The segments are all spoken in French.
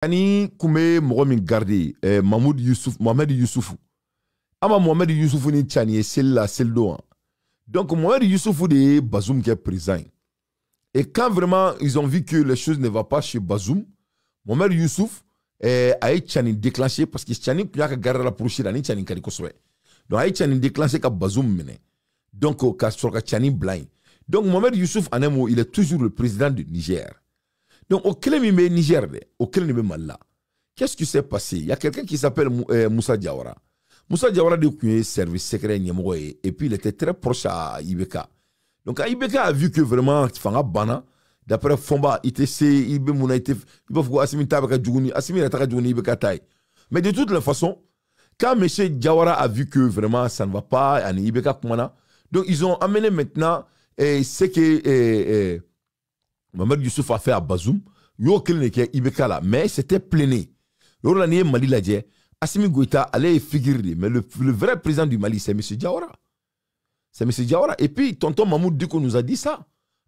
Ani kume mɔgɔ min garde Mohamed Youssoufou. Ama Mohamed Youssoufou ni Tchani et celle-là, celle-là. Donc Mohamed Youssoufou de Bazoum qui est président. Et quand vraiment ils ont vu que les choses ne vont pas chez Bazoum, Mohamed Youssouf a été Tchani déclenché parce que Tchani a gardé la poursuite à Tchani Karikoswe. Donc a été Tchani déclenché qu'à Bazoum mené. Donc sur Tchani blind. Donc Mohamed Youssouf en un mot, il est toujours le président du Niger. Donc au Kélémime Niger, au Kélémime Malla. Qu'est-ce qui s'est passé? Il y a quelqu'un qui s'appelle Moussa Diawara. Moussa Diawara de service secret et puis il était très proche à Ibeka. Donc Ibeka a vu que vraiment Fanga Bana, d'après Fomba, ITC, Ibe Mouna, il faut Assimi Tabaka Djougouni, Assimi Rataka Djougouni, Ibeka Taï. Mais de toutes les façons, quand M. Diawara a vu que vraiment ça ne va pas, à Ibeka Koumana, donc ils ont amené maintenant ce que Mohamed Youssouf a fait à Bazoum, Ibeka là, mais c'était pleiné. L'Orlanier Mali l'a dit, Assimi Goïta allait figurer, mais le vrai président du Mali, c'est M. Diawara. C'est M. Diawara. Et puis, tonton Mahmoud Duko nous a dit ça.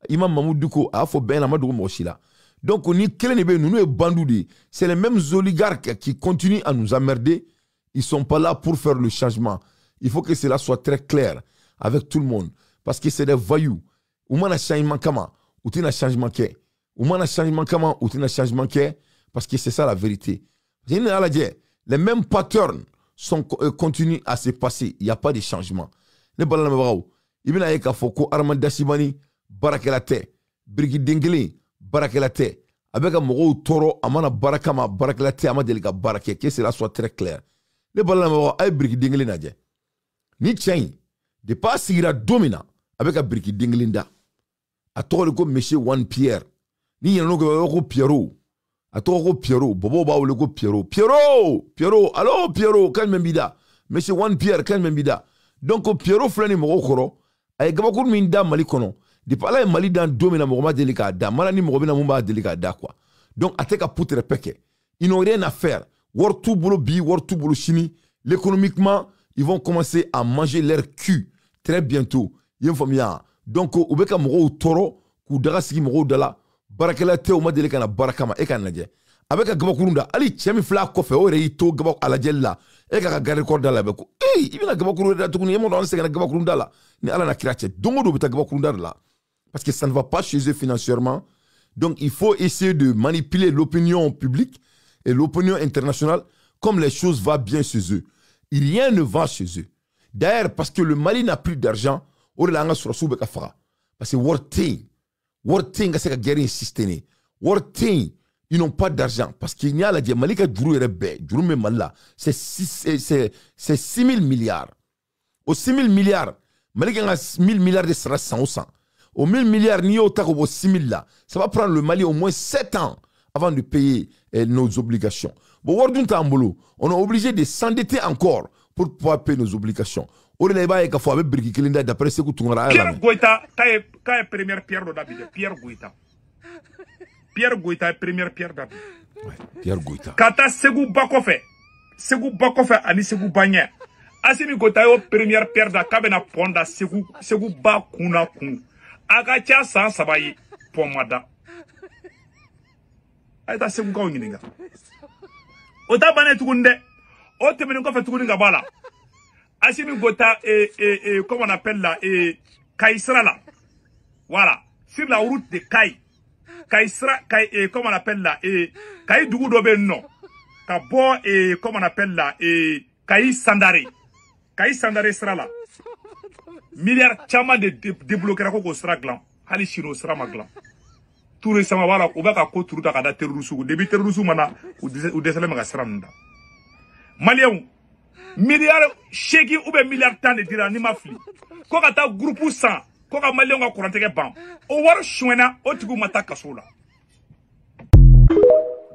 Imam Mahmoud Duko a fait bien la main de Mochila. Donc, on est nous bandoudés. C'est les mêmes oligarques qui continuent à nous emmerder. Ils ne sont pas là pour faire le changement. Il faut que cela soit très clair avec tout le monde. Parce que c'est des voyous. Ou on a changement comment? Ou tu as changement qu'est? Ou on a changement comment? Ou tu as changement qu'est? Parce que c'est ça la vérité. Les mêmes patterns continuent à se passer. Il n'y a pas de changement. Ne balala mabagaw ibina ye ka foko Armand Dassimani barakelate Brigid Dengele barakelate avec un mogo toro amana barakama barakelate amadelika barake que cela soit très clair. Ne balala mabagaw ay Brigid Dengele naje ni tchen de pas sigira domina avec un Brigid Dengele nda a toro ko monsieur One Pierre ni yano ko Pierrot a toro ko Pierrot bobo ba wole ko Pierrot allo Pierrot kan membida monsieur One Pierre kan membida. Donc Pierrot Flani Mogokoro, avec Gabakour Minda Malikono, de parler Mali dans Domina Mogoma Delika, da Malani Mogobina Mumba Delika da quoi. Donc Ateka Poutre Peke, ils n'ont rien à faire. War tout boulot bi, war tout boulot chini, l'économiquement, ils vont commencer à manger leur cul très bientôt. Donc Ubeka Mogo Toro, Koudarasiki Mogo Dala, Barakela Teo Madelika na Barakama Ekanadje. Avec un Gabakurunda, Ali Chemi Fla Kofe, Oreito Gabak Aladjella. Et quand il y a un corps dans la beko, il y a un corps dans la beko, il y a un corps dans la beko, parce que ça ne va pas chez eux financièrement. Donc il faut essayer de manipuler l'opinion publique et l'opinion internationale comme les choses vont bien chez eux. Rien ne va chez eux. D'ailleurs, parce que le Mali n'a plus d'argent, parce que Worting, c'est la guerre insistée. Worting. Ils n'ont pas d'argent parce qu'il y a la Malika Djourou Rebe, Djourou Memala, c'est 6 000 milliards. Aux 6 000 milliards, Malika a 1 000 milliards de sera 100 ou 100. Aux 1 000 milliards, ni au taco aux 6 000 là, ça va prendre le Mali au moins 7 ans avant de payer nos obligations. Bon, on est obligé de s'endetter encore pour pouvoir payer nos obligations. Pierre Goïta, quand est première pierre de David, Pierre Goïta. Pierre Goïta est première pierre d'Abid. Ouais, Pierre Goïta. Kata Segou Bakofe ani Segou Bagné. Asimi Goïta est première pierre d'Akabena Ponda Segou Bakuna Kun. Agacha San Sabayi Pomada. Aïta Segou Kaouninga. Ota Bane Tugunde. Otemeniko fait Tuguninga Bala. Asimi Goïta comment on appelle là, Kaïsra là. Voilà. Sur la route de Kaï. Comment on appelle là, Kaï Dougou non. Kabo, comment on appelle là, Kaï Sandare. Kaï Sandare sera là. Milliards chama de débloquer la sera glan. Hali Chino sera ma glan. Tout récemment, voilà, on va qu'à tout à la terrorisme. Début terrorisme, mana, ou désolé, ma sera nda. Malien, milliards, chèque ou bien milliards temps de dire, ni ma fli. Quoi qu'à ta groupe 100. Koka Malien va couranter bam. O war chouena o tigu mata kasola.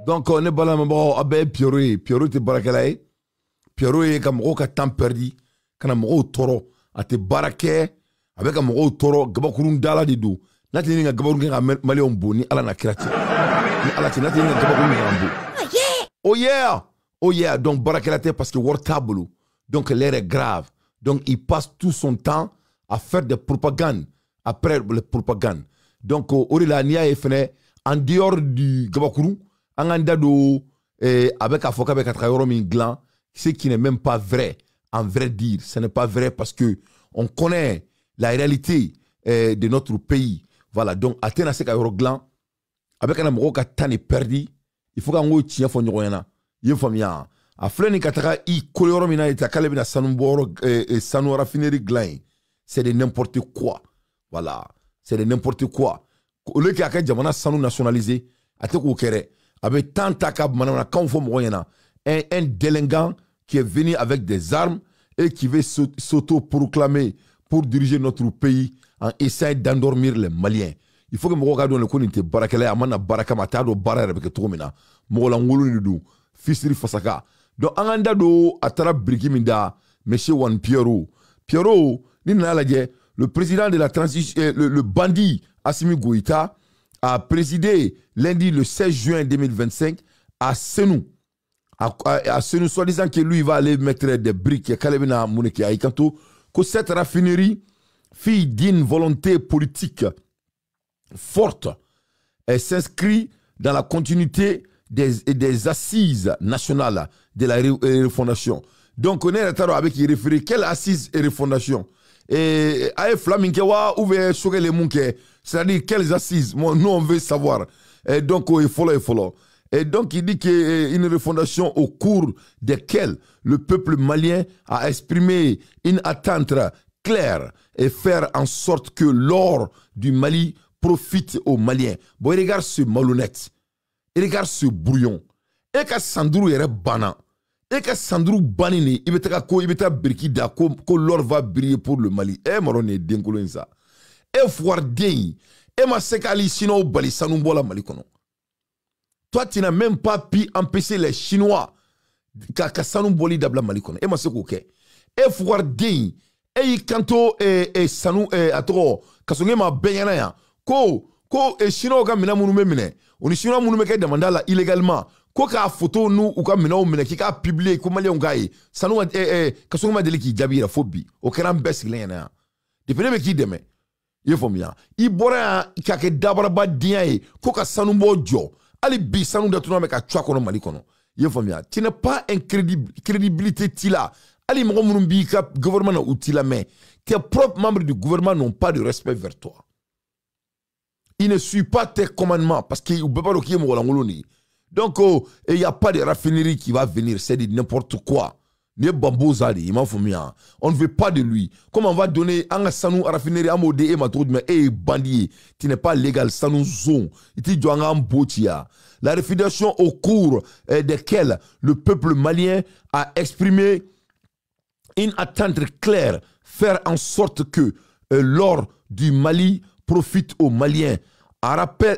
Donc on est balambo abe Pierrot te barakelaye. Pierrot est comme roka temps perdu. Kana mo toro ate barake avec un mo toro gabakurun dala di do. Nati ni gabakurun nga Malien boni ala na kirati. Ni ala ti nati ni gabakurun nga. Oh yeah, donc barakelate parce que war tableau. Donc l'air est grave. Donc il passe tout son temps à faire des propagandes après les propagandes. Donc, Orila Nia est fait en dehors du Gabakourou, en andado et avec Afoka avec Atrayorom Glan, ce qui n'est même pas vrai, en vrai dire. Ce n'est pas vrai parce que on connaît la réalité de notre pays. Voilà, donc Athéna c'est Glan, avec un amour qui a perdu, il faut qu'on tient pour nous. Il faut bien. A fleni kataka I koloro mina ita kalebina sanumboro sanu raffinerie Glan. C'est de n'importe quoi. Voilà, c'est de n'importe quoi. Au lieu qu'il y a jamana sanu nationalisé, à te koukere, avec tant takab manana quand faut moyena, un délinquant qui est venu avec des armes et qui veut s'auto-proclamer pour diriger notre pays en essayant d'endormir les Maliens. Il faut que mon regard le connaisse barakela amana barakamata do barara avec tout mina. Mola ngulu ni du fisiri fasaka. Donc anganda do atara brigi minda monsieur Juan Pierrot. Pierrot ni nalaje le président de la transition le bandit Assimi Goïta a présidé lundi le 16 juin 2025 à Senou. À Senou, soi-disant que lui va aller mettre des briques Kalebina Mouneke à Ikanto, que cette raffinerie, fille d'une volonté politique forte, s'inscrit dans la continuité des assises nationales de la refondation. Donc, on est avec qui référé quelle assise et refondation. Et à Flaminkewa, où est sur les Mounke, c'est-à-dire quelles assises, nous on veut savoir. Et donc, il faut. Et donc, il dit qu'une refondation au cours desquelles le peuple malien a exprimé une attente claire et faire en sorte que l'or du Mali profite aux Maliens. Bon, regarde ce malhonnête. Regarde ce brouillon. Et que Sandrou est bana. Et que Sandrou banini, il va briki da que l'or va briller pour le Mali. Eh, marone denkolo ça. Et foire dei. Et ma sekali sino bali sanumbola Mali kono. Toi, tu n'as même pas pu empêcher les Chinois ka sanumboli dabla Mali kono. Et ma seko ke. Et foire dei. Et kanto sanu atro kasonge ma benyana ya. Ko Chinois ka mina munu memine. On Chinois munu meke demanda illégalement. Ko ka photo nous ou ka mina ou mine ki ka publier ko mali ongai. Sanu kasonge ma deli ki jabira fobi. O keran bes lena. Depuis me ki deme. Yefomia. I bora ka ke dabara ba diaye ko ka sanumbo jo. Ali bi sanu da tuna me ka twa kono Mali kono. Yefomia. Tu n'as pas une crédibilité tila. Ali mo munu bi ka gouvernement ou tila mais tes propres membres du gouvernement n'ont pas de respect vers toi. Il ne suit pas tes commandements parce qu'il ne peut pas le qui est. Donc, il n'y a pas de raffinerie qui va venir, c'est de n'importe quoi. On ne veut pas de lui. Comment on va donner un sanou raffinerie à modé et ma troupe, mais bandit, tu n'es pas légal, sanou zone. La raffination au cours desquelles le peuple malien a exprimé une attente claire, faire en sorte que l'or du Mali profite aux Maliens. Rappelle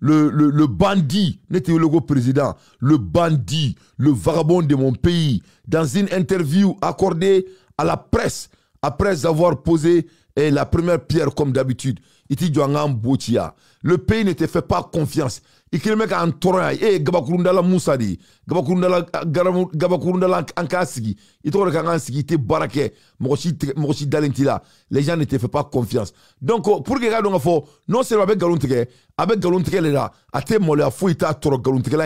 le bandit, n'était le président, le bandit, le vagabond de mon pays, dans une interview accordée à la presse, après avoir posé la première pierre comme d'habitude. Le pays ne te fait pas confiance. Il mec en torrent, Gabakurundala Moussadi, Gabakurundala Ankasigi, il trouve qu'Ansigi te barake, Moshi Dalentila. Les gens ne te font pas confiance. Donc, pour que regarde, non seulement avec Galunteke là, à te molle à fouita toro Galunteke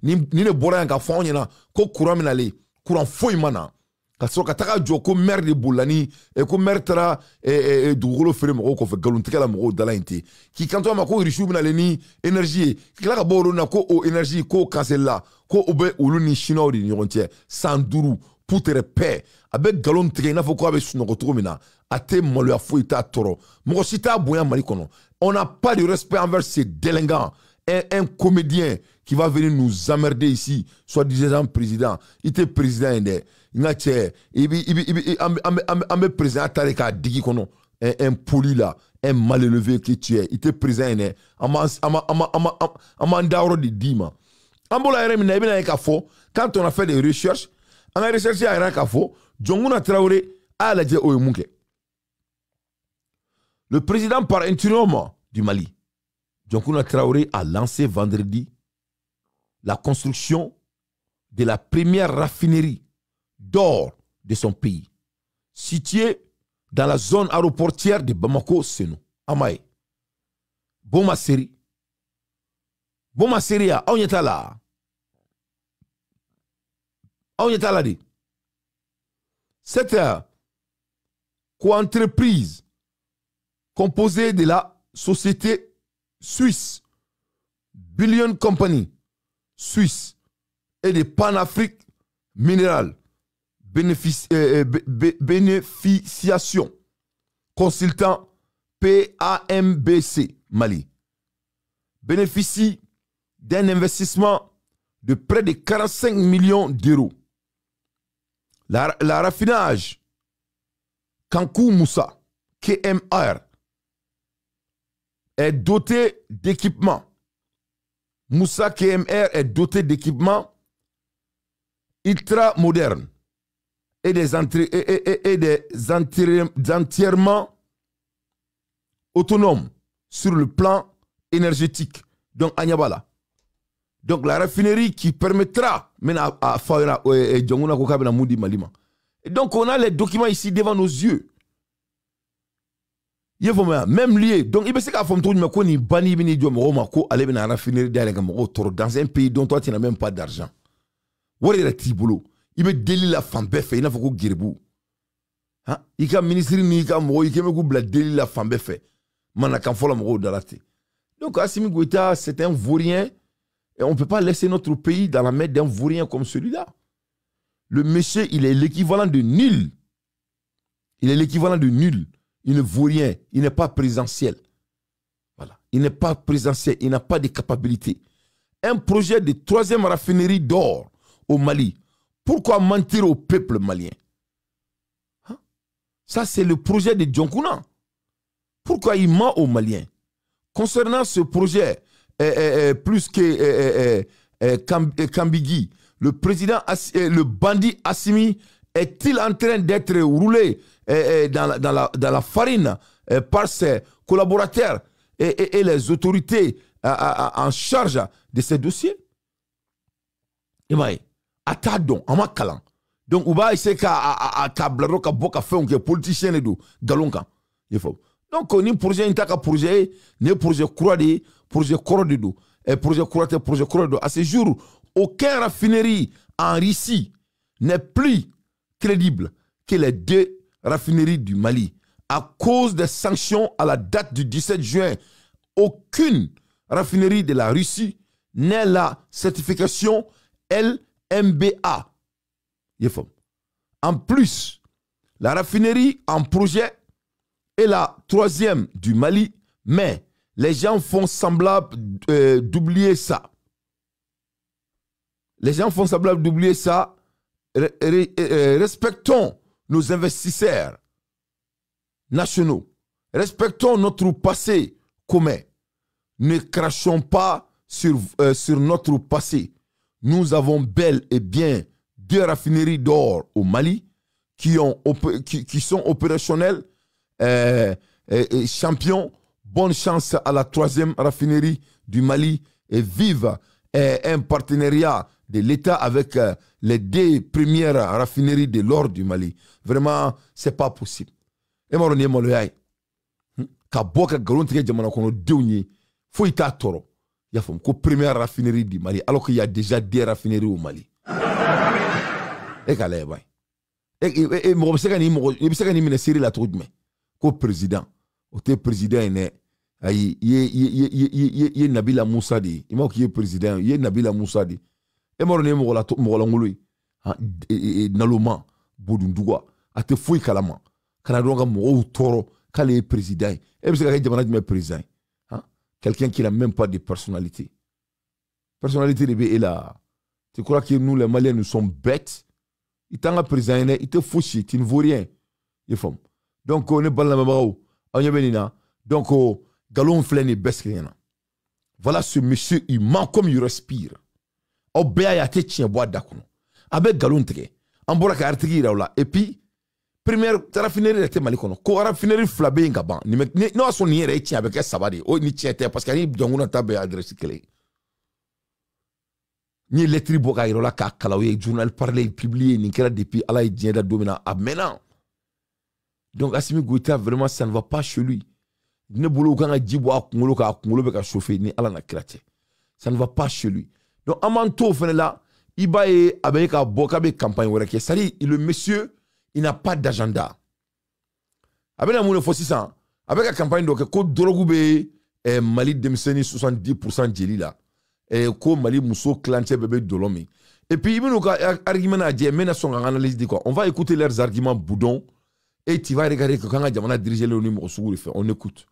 ni ne boran ka fonyana, ko kuraminale, courant fouimana. Parce que tu as ko merde de boulani et ko mertra et du gros frère mo ko fait galuntika la mo dalainte qui quand on ma ko richu na leni énergie qui la boro na ko o énergie ko cancella ko obe uluni chinois ni rontier sanduru poutre paix avec galuntika na fo ko avec suno ko tromina ate mo le afuita toro mo sita boya mali kono on n'a pas de respect envers ces délinquants. Un comédien qui va venir nous emmerder ici, soit disant président, il était président, il a un président Tareka Digi Kono, un poli là, un mal élevé que tu es, il était président, un mandat de Dima. Quand on a fait des recherches, on a recherché à Irakafo, Djonguna Traoré a la Oyemunke. Le président par intérim du Mali. Dioncouna Traoré a lancé vendredi la construction de la première raffinerie d'or de son pays, située dans la zone aéroportière de Bamako-Seno, Amae. Bomaseri, Bon ma série on y est là. On y est là dit. Cette co-entreprise composée de la société suisse Billion Company suisse et de Pan-Afrique Mineral bénéficiation consultant PAMBC Mali bénéficie d'un investissement de près de 45 millions d'euros. La raffinage Kankou Moussa KMR est doté d'équipements. Moussa KMR est doté d'équipements ultra modernes et des entièrement autonomes sur le plan énergétique. Donc, Agnabala. Donc, la raffinerie qui permettra maintenant à Fauna et Djonguna Kokabena Moudi Malima. Et donc, on a les documents ici devant nos yeux. Même lié. Donc, il y a dans un pays dont toi, tu n'as même pas d'argent. Il y a délit la femme beffet. Il y a un giribou. Il y a un ministre qui a un délit la femme beffet. Donc, Assimi Goïta, c'est un vaurien. Et on ne peut pas laisser notre pays dans la main d'un vaurien comme celui-là. Le monsieur, il est l'équivalent de nul. Il est l'équivalent de nul. Il ne vaut rien. Il n'est pas présidentiel. Voilà. Il n'est pas présidentiel. Il n'a pas de capacité. Un projet de 3e raffinerie d'or au Mali. Pourquoi mentir au peuple malien? Ça, c'est le projet de Djonkuna. Pourquoi il ment aux Maliens? Concernant ce projet, plus que Kambigi, le président, le bandit Assimi, est-il en train d'être roulé dans la farine par ses collaborateurs et les autorités en charge de ces dossiers? Atadon, amakalan. Donc, on va essayer qu'à blaro, qu'à boka fait, on est politicien et tout, galonka. Donc, on a un projet, un projet, un projet croisé, projet croisé, projet croisé, projet croisé. À ce jour, aucun raffinerie en Russie n'est plus crédible que les 2 raffineries du Mali. À cause des sanctions à la date du 17 juin, aucune raffinerie de la Russie n'a la certification LMBA. En plus, la raffinerie en projet est la 3e du Mali, mais les gens font semblant d'oublier ça. Les gens font semblant d'oublier ça. Respectons nos investisseurs nationaux. Respectons notre passé commun. Ne crachons pas sur notre passé. Nous avons bel et bien 2 raffineries d'or au Mali qui sont opérationnelles. Champions, bonne chance à la 3e raffinerie du Mali et vive un partenariat de l'État avec les 2 premières raffineries de l'or du Mali. Vraiment, c'est pas possible. Et moi, on est moloyai. Kaboka galontige jamana kono deunye, faut y ta toro. Ya fom ko première raffinerie du Mali, alors qu'il y a déjà 2 raffineries au Mali. Et kale bay. Et mo biseka ni ministère la trop mais ko président, o te président ne ay ye Nabila Moussa di. Ima ko ye président, ye Nabila Moussa di. Et moi, on est mola ngului. Naloma bodunduwa ate foi kalama. Kana donga mo toro kale président. Et biseka ke jamana du président. Quelqu'un qui n'a même pas de personnalité. Personnalité de là. Tu crois que nous, les Maliens, nous sommes bêtes? Il t'a un président, il te fouchi, tu ne vaux rien. Donc, on est pas la même chose. Donc, galon flène baisse rien. Voilà ce monsieur, il ment comme il respire. Au béa ya te tient bois d'akuno. Avec galon teke. En bois ka artigi là. Et puis, première raffinerie était malikono. Ko raffinerie flabé ngaban. Ni non son niere tient avec un sabade. Oh ni tient parce qu'il y a une table adresse clé. Ni lettre boka irola ka kalawe journal parler publié ni kera depuis ala idien domina à maintenant. Donc Assimi Goïta vraiment ça ne va pas chez lui. Ne boulot quand a djibo akumulo be ka chauffer ni ala na krate. Ça ne va pas chez lui. Donc, Amanto, là, il va avec un campagne. C'est-à-dire, le monsieur, il n'a pas d'agenda. Avec la moule ça, avec la campagne, donc, quand Drogoube Mali Demseni 70% de là, et quand Mali Mousso Clanché bébé Dolomi. Et puis, il y a un argument à dire, mais son analyse dit quoi? On va écouter leurs arguments boudons et tu vas regarder que quand on a dirigé le numéro sur on écoute.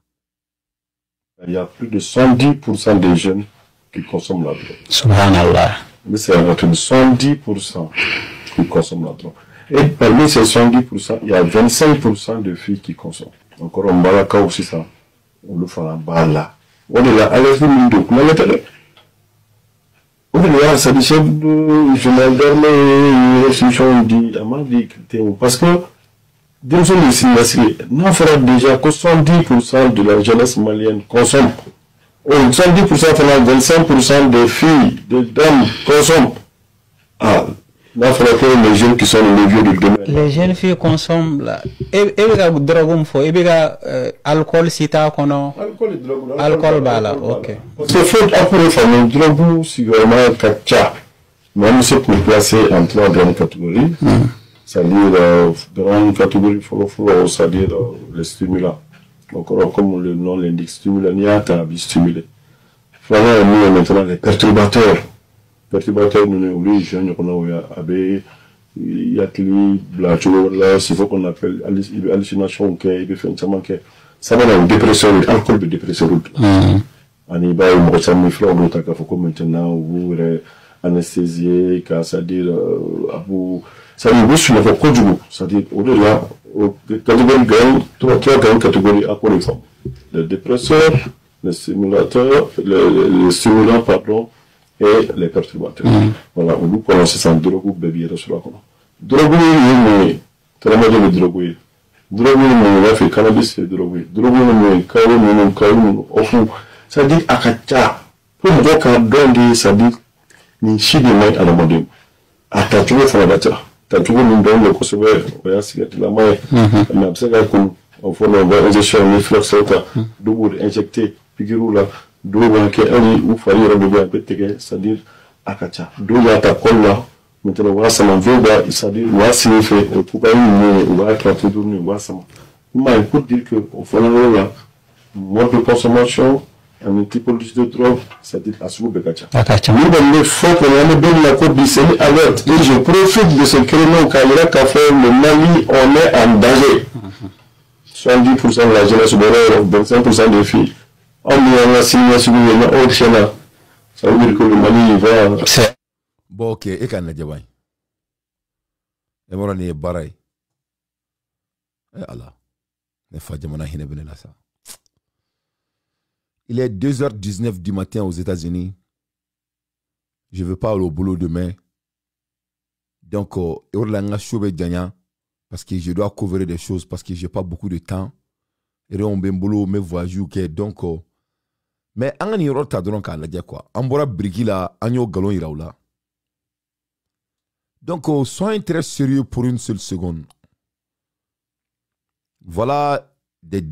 Il y a plus de 110% des jeunes qui consomment la drogue. Subhanallah. Mais c'est à de 110% qui consomment la drogue. Et parmi ces 110%, il y a 25% de filles qui consomment. Encore en Balaka aussi ça. On le fait en Bala. On est là, allez-y, on est là. On est là, c'est le chef de journal d'armée, restitution dit, parce que, désolé, nous faisons déjà que 70% de la jeunesse malienne consomme. 70%, 25% des filles, des dames consomment. Ah, là, il faudra que les jeunes qui sont les vieux de demain. Les jeunes filles consomment là. Et il drogue, il y a alcool, sita, kono. Alcool et drogue. Alcool, bala, ok. Parce que faut après faire une drogue, c'est vraiment kacha. Même si pour placer en trois grandes catégories, c'est-à-dire, grande catégorie, c'est-à-dire les stimulants. Encore comme le nom l'indique, stimulant, il y a un stimulé. Voilà, nous, maintenant, les perturbateurs. Perturbateurs, nous, les jeunes, il y a qui, là, c'est ce qu'on appelle hallucination, ça va dans le dépresseur, l'alcool de dépresseur. On y va, on ressent mes fleurs, on faut maintenant, vous, anesthésié, c'est-à-dire, ça veut dire, sur le produit du goût, c'est-à-dire, au-delà, catégorie gagne, trois grandes catégories à quoi les femmes. Les dépresseurs, les stimulateurs, les stimulants, pardon, et les perturbateurs. Voilà, on nous commence sans drogue, bébé, sur la commande. Drogue, il très mal de drogue. Drogue, il a fait cannabis, c'est drogue. Drogue, il caillou, au fond. Ça dit, akacha. Pour me dire qu'un donné, ça dit, ni chi de main à la mode. À ta tour, il faut la battre. Ta tour, nous donne le concevoir, on va essayer de la main. On a observé qu'on, au fond, on va injecter un effluent, double injecté, figurou là, double qui est ou faillir de bien péter, c'est-à-dire, akacha. D'où il y a ta colle là. Maintenant, voilà, ça m'en veut, c'est-à-dire, voilà, si on fait, pourquoi on va être toujours, voilà, ça m'a. Il faut dire que, au fond, là, mode de consommation, un typologie de drogue, c'est-à-dire à ce que nous, dans les fois qu'on a bien la côte d'Issène, alerte, et je profite de ce créneau car il y a qu'à faire le Mali, on est en danger. 70% de la jeunesse, 25% des filles. On est en assignation, on est au Chéna. Ça veut dire que le Mali, il va. Bon, ok, et quand on a dit, et moi, on est barré. Et Allah, ne faut pas dire que ça. Il est 2h19 du matin aux États-Unis. Je ne veux pas aller au boulot demain. Donc, parce que je dois couvrir des choses, parce que je n'ai pas beaucoup de temps. Et on ben boulot, mais voyage, donc, mais on y rota donc à la quoi. On boira brigi là, on galon iraoula. Donc, soyez très sérieux pour une seule seconde. Voilà des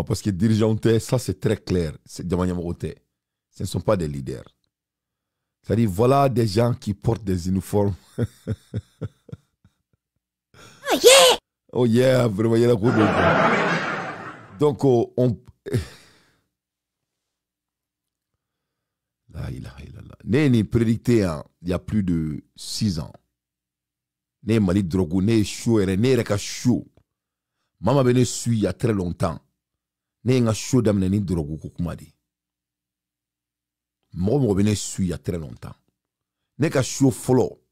parce que dirigeants, ça c'est très clair. Ce ne sont pas des leaders. C'est-à-dire, voilà des gens qui portent des uniformes. Oh yeah! Oh yeah, vraiment, il y a la donc, on. Là, Né prédicté il y a plus de 6 ans. Né Mali Drogo, né chaud, né reka chaud. Maman bene suit il y a très longtemps. Ne nga chaud d'amener ni drogue kukumadi. Moi bene suit il y a très longtemps. Ne ka chaud follow.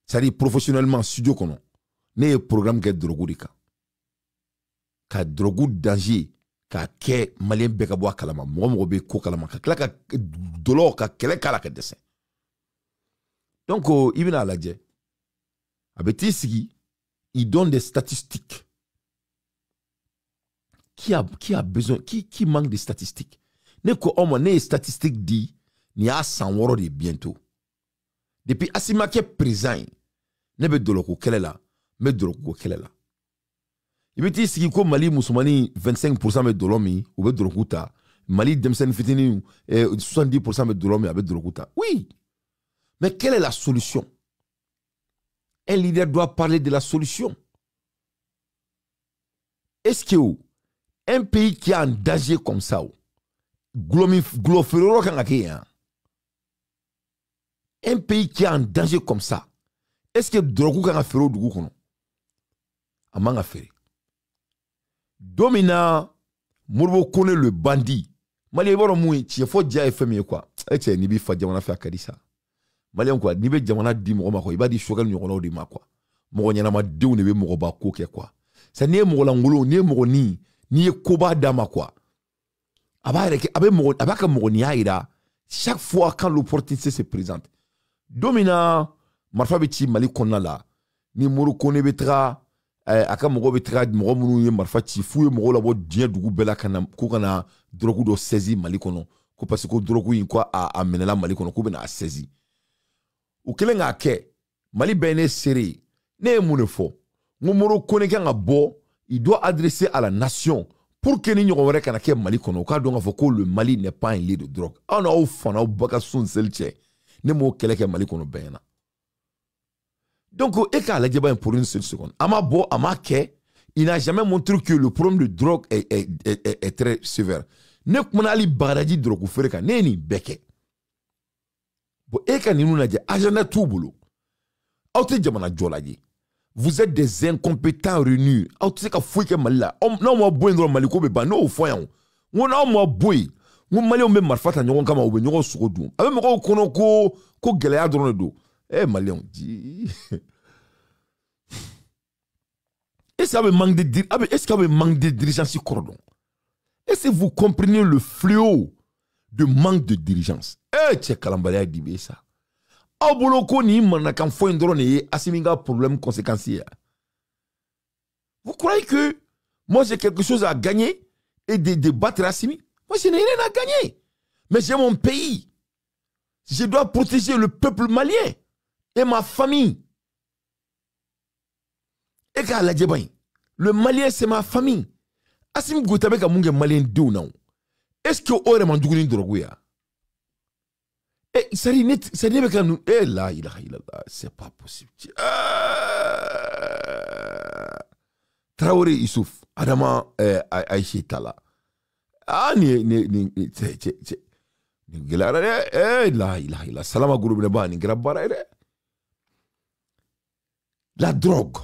C'est-à-dire professionnellement studio kono. Ne programme ke drogue dika. Ka drogue danger ka ke malien beka bo kalama. Moi be ko kalama ka klaka dolor ka kele kala ka dessin. Donc ibn aladje. Abeti sigi, il donne des statistiques. Qui a besoin, qui manque de statistiques? Ne ko omo ne statistiques dit ni a 100 woro de bientôt. Depuis Asima qui est présent, ne be doloko kelela, me doloko kelela. Il veut dire si ko Mali musulmani 25% me dolomi ou be dolokuta, Mali Demsen Fitini 70% de drogue avec drogue. Oui. Mais quelle est la solution? Un leader doit parler de la solution. Est-ce que un pays qui est en danger comme ça, un pays qui est en danger comme ça, est-ce que drogue kan faire au dugu kono? Amanga faire. Domina Morbo connaît le bandit. Mali baro mouy ci fo dia FM quoi. E ce ni bi fa jamana fa kadisa. Mali quoi ni be jamana di mo ma ko ibadi shogal nyoko di ma quoi. Mo nyana ma dew ne be mo ba ko ke quoi. Ça ni mo la ngolo ni mo ni koba dama quoi. Aba reke abe mo abaka mo ni aira chaque fois quand l'opportunité se présente. Domina marfa be ci Mali konna la ni moro kone betra aka mogo betra mogo munu ye marfa ci fuye mogo la bo dien dugu bela kana ko kana drogu do saisi Mali kono ko parce que drogu yin quoi a menela Mali kono ko bena saisi o kelenga ke Mali bene serré ne mune fo moro kone kan bo il doit adresser à la nation pour que ni nyogore kana ke Mali kono ka donga fo ko le Mali n'est pas un lieu de drogue ana o fana o baka sun selche ne mo kele ke Mali kono bena. Donc, pour une seule seconde. Il n'a jamais montré que le problème de drogue est très sévère. Ne kumana baradi drogue ou fereka ne ni beke. Bon, ni nous n'a dit agenda tout boulot. Jamana jolaji. Vous êtes des incompétents réunis. Autre ka fouike malila. Non mo boy ndro maliko be ba no foyan. Wona mo boy. Mo mali o me marfata nyon kama o be nyon sokodu. Abe mo kono ko gelaya drone do. Malien dit. Est-ce qu'il y a un manque de dirigeance sur cordon? Est-ce que vous comprenez le fléau de manque de dirigeance? Tchè Kalambala dit ça. Aboloko ni manakan fo indrone asiminga problème conséquentiel. Vous croyez que moi j'ai quelque chose à gagner et de débattre Assimi? Moi je n'ai rien à gagner. Mais j'ai mon pays. Je dois protéger le peuple malien et ma famille. Et quand la djebay, le malien c'est ma famille. Asim Goutabe ka munge malien d'où non? Est-ce que ore mandougouni droguya? Eh, ça n'est pas nous. Eh là, c'est pas possible. Traoré Issouf, Adama Aïché Tala. Ah, la drogue.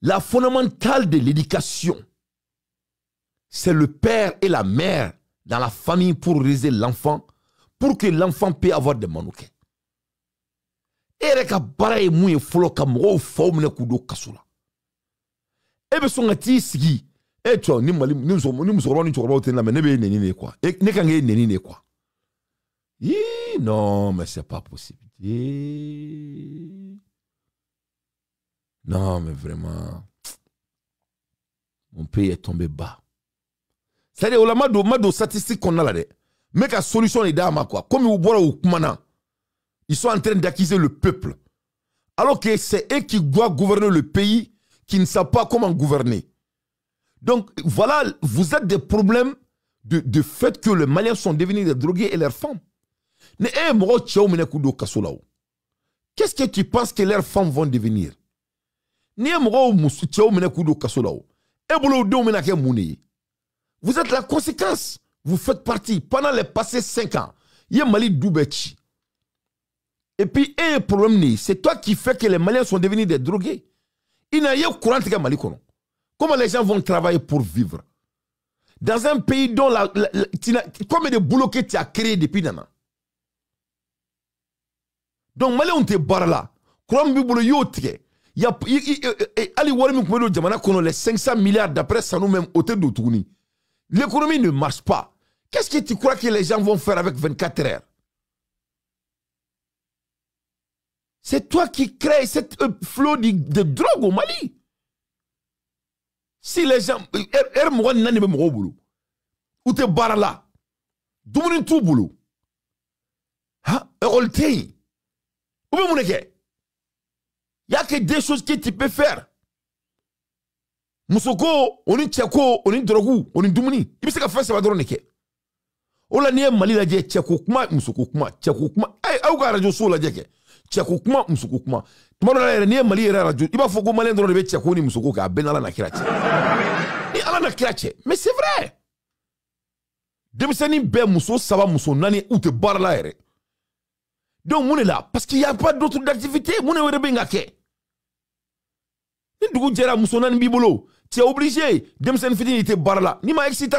La fondamentale de l'éducation, c'est le père et la mère dans la famille pour raiser l'enfant, pour que l'enfant puisse avoir des manouquets. Et reka bara e mouye folo ka mou faumne kudo kasula. Ebe songa ti sigi. E toi ni mali ni muso ni chorba oten la mais nebe neni quoi. E ne kange neni quoi. Non, mais c'est pas possible. Non, mais vraiment mon pays est tombé bas. C'est-à-dire au mado statistique qu'on a là. Mais la solution est d'ama quoi. Comme vous boire au kumana. Ils sont en train d'accuser le peuple. Alors que c'est eux qui doivent gouverner le pays, qui ne savent pas comment gouverner. Donc voilà, vous êtes des problèmes de fait que les Maliens sont devenus des drogués et leurs femmes. Qu'est-ce que tu penses que leurs femmes vont devenir? Vous êtes la conséquence. Vous faites partie. Pendant les passés 5 ans, il y a Mali Doubechi. Et puis, un problème, c'est toi qui fais que les Maliens sont devenus des drogués. Il n'y a pas de courant de Mali. Comment les gens vont travailler pour vivre? Dans un pays dont combien de boulots que tu as créé depuis maintenant? Donc, Mali, on te barre là. Comment tu as yoté? Il y a les 500 milliards d'après ça nous-mêmes au tête de Touni. L'économie ne marche pas. Qu'est-ce que tu crois que les gens vont faire avec 24 heures? C'est toi qui crée cette flot de drogue au Mali. Si les gens... Ou te barra là. Doumouni tout boulot. Ha? Euroltei. Ou bien mouneke. Il y a que des choses que tu peux faire. Musoko, on est tchako, on est drogu, on est dumuni. Il peut se faire ça va drone ke. Ola niye mali la je tchako kuma musoko kuma tchako kuma. Ay au ga radio so la je ke. Tchako kuma musoko kuma. Tuma la niye mali era radio. Iba foko mali drone be tchako ni musoko ka ben ala na kirache. Ni ala na kirache. Mais c'est vrai. Demseni be muso saba muso nani ou te bar la ere. Donc mon est là parce qu'il y a pas d'autre d'activité, mon est were benga ke. Ni dugu jera muso nani bibolo. Tu es obligé, demsen fitini te bar la. Ni ma excita